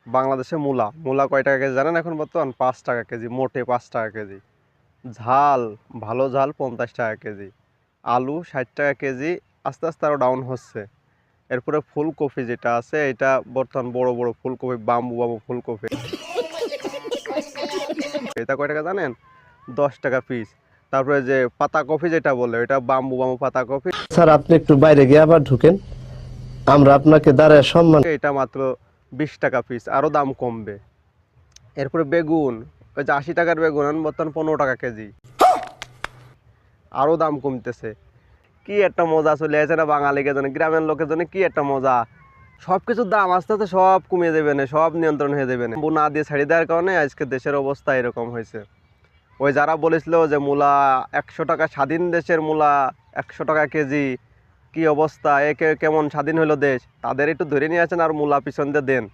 বাংলাদেশে মূলা মূলা কয় টাকা কেজি জানেন? এখন বর্তমান 5 টাকা কেজি, মোটে 5 টাকা কেজি। ঝাল, ভালো ঝাল 50 টাকা কেজি। আলু 60 টাকা কেজি, আস্তে আস্তে আরও ডাউন হচ্ছে। এরপরে ফুলকপি যেটা আছে এটা বর্তমান বড় বড় ফুলকপি, বাম্বু বাম্বু ফুলকপি, এটা কয় টাকা জানেন? 10 টাকা পিস। তারপরে যে পাতাকপি যেটা বলে, এটা বাম্বু বাম্বু পাতাকপি, স্যার আপনি একটু বাইরে গিয়ে আবার ঢুকেন, আমরা আপনাকে দাঁড়ায় সম্মান। এটা মাত্র 20 টাকা পিস, আরও দাম কমবে। এরপরে বেগুন, ওই যে 80 টাকার বেগুন এখন বর্তমান 15 টাকা কেজি, আরও দাম কমতেছে। কি একটা মজা চলে আসে না বাঙালিকে জন্য, গ্রামের লোকের জন্য কি একটা মজা। সব কিছুর দাম আস্তে আস্তে সব কমিয়ে দেবে না, সব নিয়ন্ত্রণ হয়ে যাবে না। না দিয়ে ছাড়িয়ে দেওয়ার কারণে আজকে দেশের অবস্থা এরকম হয়েছে। ওই যারা বলেছিল যে মূলা 100 টাকা, স্বাধীন দেশের মূলা 100 টাকা কেজি, কি অবস্থা, কেমন স্বাধীন হলো দেশ, তাদের একটু ধরে নিয়ে আসেন আর মূলা পিছন দিয়ে দেন।